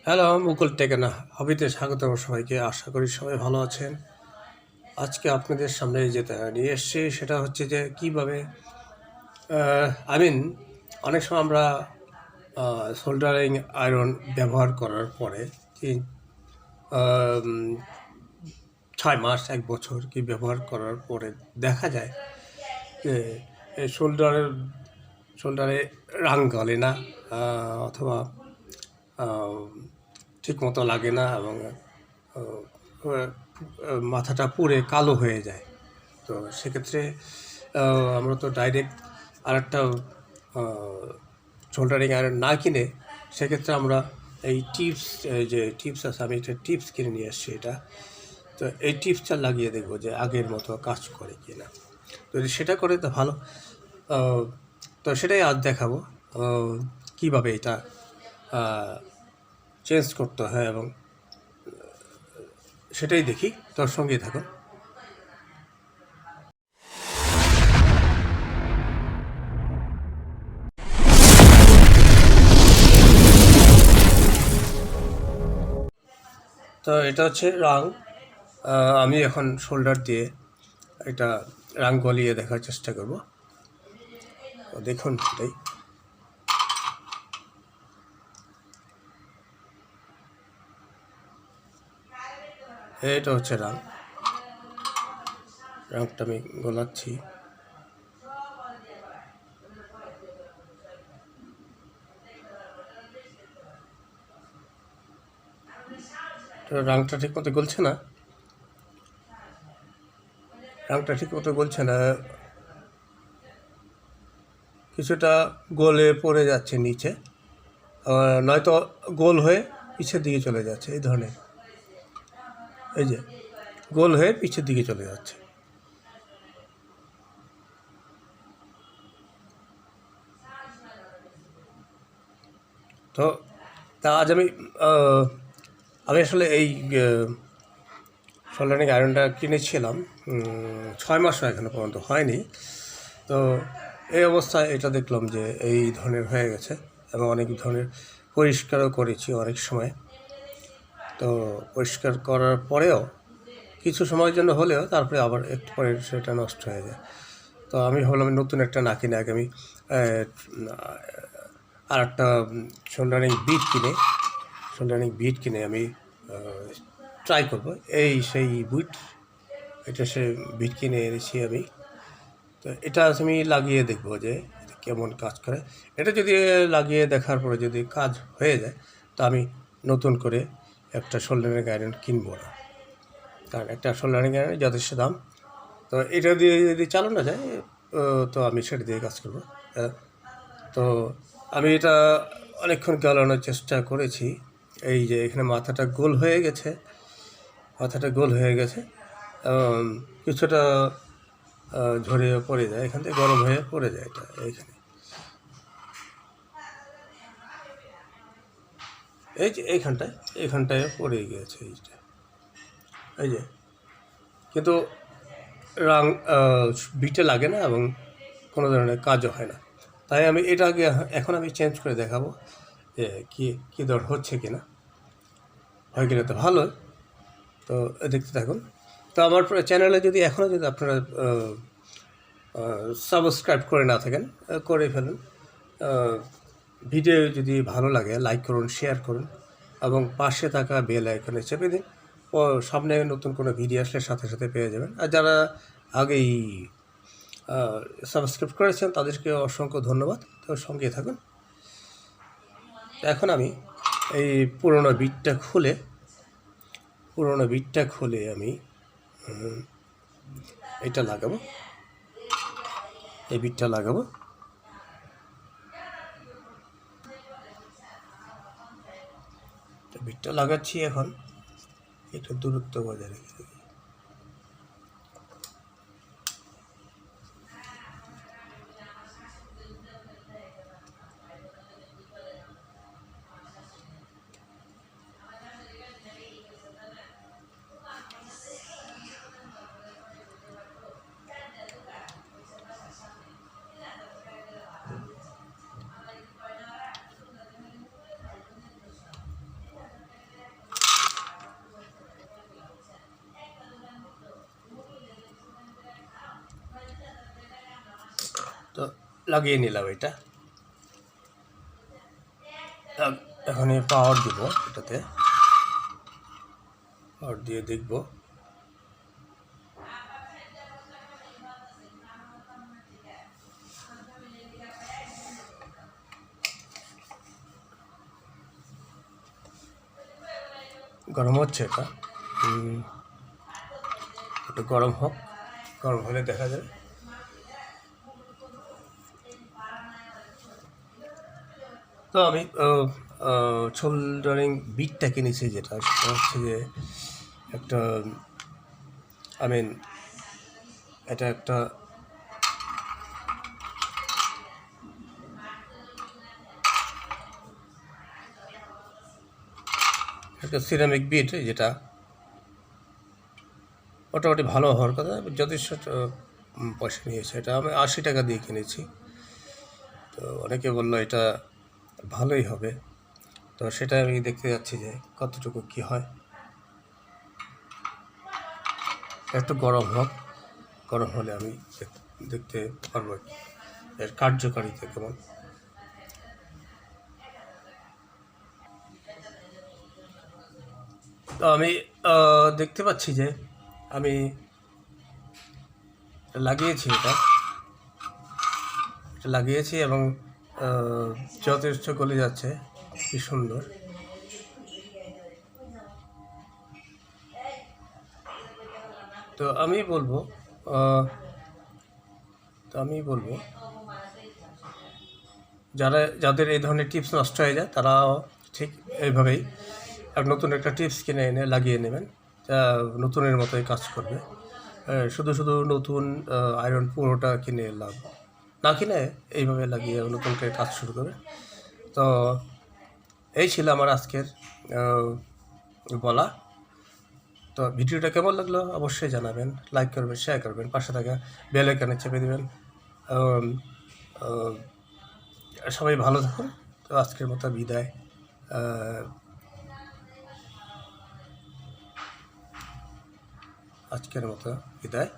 Hello, মুকুল টেকেনা হবিতে স্বাগত সবাইকে। আশা করি সবাই ভালো আছেন। আজকে আপনাদের সামনে যেটা নিয়ে এসেছি সেটা হচ্ছে যে কীভাবে আই মিন অনেক সময় আমরা সোল্ডারিং আয়রন ব্যবহার করার পরে তিন 6 মাস 1 বছর কি ব্যবহার করার পরে দেখা যায় যে এই শোল্ডারে রাং গলে না, অথবা ঠিক মতো লাগে না, এবং মাথাটা পুড়ে কালো হয়ে যায়। তো সেক্ষেত্রে আমরা তো ডাইরেক্ট আরেকটা সোল্ডারিং আয়রন না কিনে সেক্ষেত্রে আমরা এই টিপস, যে টিপস আছে, আমি একটা টিপস কিনে নিয়ে এসেছি এটা। তো এই টিপসটা লাগিয়ে দেখবো যে আগের মতো কাজ করে কি না। যদি সেটা করে তো ভালো। তো সেটাই আজ দেখাবো কীভাবে এটা চেঞ্জ করতে হয়, এবং সেটাই দেখি। তোর সঙ্গেই থাকুন। তো এটা হচ্ছে রাং। আমি এখন শোল্ডার দিয়ে এটা রাং গলিয়ে দেখার চেষ্টা করব। দেখুন এটাই। এটা হচ্ছে রাংটা আমি গলাচ্ছি। তো রাংটা ঠিক মতো গলছে না, কিছুটা গোলে পড়ে যাচ্ছে নিচে, নয়তো গোল হয়ে পিছের দিকে চলে যাচ্ছে। এই ধরনের, এই যে গোল হয়ে পিছের দিকে চলে যাচ্ছে। তো আজ আমি আসলে এই সোল্ডারিং আয়রনটা কিনেছিলাম, 6 মাসও এখনো পর্যন্ত হয়নি। তো এই অবস্থায় এটা দেখলাম যে এই ধরনের হয়ে গেছে, এবং অনেক ধরনের পরিষ্কারও করেছি অনেক সময়। তো পরিষ্কার করার পরেও কিছু সময়ের জন্য হলেও তারপরে আবার একটু পরে সেটা নষ্ট হয়ে যায়। তো আমি ভাবলাম নতুন একটা না কিনে আগে আমি আর একটা সোল্ডারিং বিট কিনে আমি ট্রাই করব। এই সেই এটা সে বিট কিনে এনেছি আমি। তো এটা আমি লাগিয়ে দেখব যে কেমন কাজ করে। এটা যদি লাগিয়ে দেখার পরে যদি কাজ হয়ে যায়, তো আমি নতুন করে একটা সোল্ডারিং আয়রন কিনবো না, কারণ একটা সোল্ডারিং আয়রন যথেষ্ট দাম। তো এটা দিয়ে যদি চালানো যায়, তো আমি সেটা দিয়ে কাজ করব। তো আমি এটা অনেকক্ষণ গালানোর চেষ্টা করেছি। এই যে এখানে মাথাটা গোল হয়ে গেছে, কিছুটা ঝরে পড়ে যায়, এখান থেকে গরম হয়ে পড়ে যায়। এটা এই যে এইখানটায় পড়ে গিয়েছে এইটা, এই যে। কিন্তু রাং বিটে লাগে না, এবং কোনো ধরনের কাজও হয় না। তাই আমি এটা আগে এখন আমি চেঞ্জ করে দেখাবো যে কী দর হচ্ছে কি না। হয়ে গেলে তো ভালো। তো দেখতে থাকুন। তো আমার চ্যানেলে যদি এখনও যদি আপনারা সাবস্ক্রাইব করে না থাকেন, করে ফেলুন। ভিডিও যদি ভালো লাগে লাইক করুন, শেয়ার করুন, এবং পাশে থাকা বেল আইকনে চেপে দিন। ও সামনে নতুন কোনো ভিডিও আসলে সাথে সাথে পেয়ে যাবেন। আর যারা আগেই সাবস্ক্রাইব করেছেন তাদেরকে অসংখ্য ধন্যবাদ। তো সঙ্গে থাকুন। এখন আমি এই পুরোনো বিটটা খুলে আমি এটা লাগাবো, এই বিটটা লাগাবো। বিটটা লাগাচ্ছি এখন, একটু দূরত্ব বজায় রেখে। লাগিয়ে নিলাম এটা। এখন পাওয়ার দিব এটাতে, পাওয়ার দিয়ে দেখব। গরম হচ্ছে এটা, একটু গরম হোক, গরম হলে দেখা যাবে। তো আমি সোল্ডারিং বিটটা কিনেছি, যেটা সেটা হচ্ছে যে একটা, এটা একটা সিরামিক বিট, যেটা মোটামুটি ভালো হওয়ার কথা, যথেষ্ট পয়সা নিয়েছে। এটা আমি 80 টাকা দিয়ে কিনেছি। তো অনেকে বললো এটা ভালোই হবে, তো সেটা আমি দেখতে যাচ্ছি যে কতটুকু কি হয়। একটু গরম হোক, গরম হলে আমি দেখতে পারবো এর কার্যকারিতা কেমন। তো আমি দেখতে পাচ্ছি যে আমি লাগিয়েছি, এটা লাগিয়েছি এবং যথেষ্ট গলে যাচ্ছে, কি সুন্দর। তো আমি বলবো যাদের এই ধরনের টিপস নষ্ট হয়ে যায়, তারাও ঠিক এইভাবেই নতুন একটা টিপস কিনে এনে লাগিয়ে নেবেন, যা নতুনের মতোই কাজ করবে। শুধু শুধু নতুন আয়রন পুরোটা কিনে লাভ না, কিনে এইভাবে লাগিয়ে নতুন করে কাজ শুরু করবে। তো এই ছিল আমার আজকের বলা। তো ভিডিওটা কেমন লাগলো অবশ্যই জানাবেন, লাইক করবেন, শেয়ার করবেন, পাশে থাকা বেল আইকনে চেপে দেবেন। সবাই ভালো থাকুন। তো আজকের মতো বিদায়, আজকের মতো বিদায়।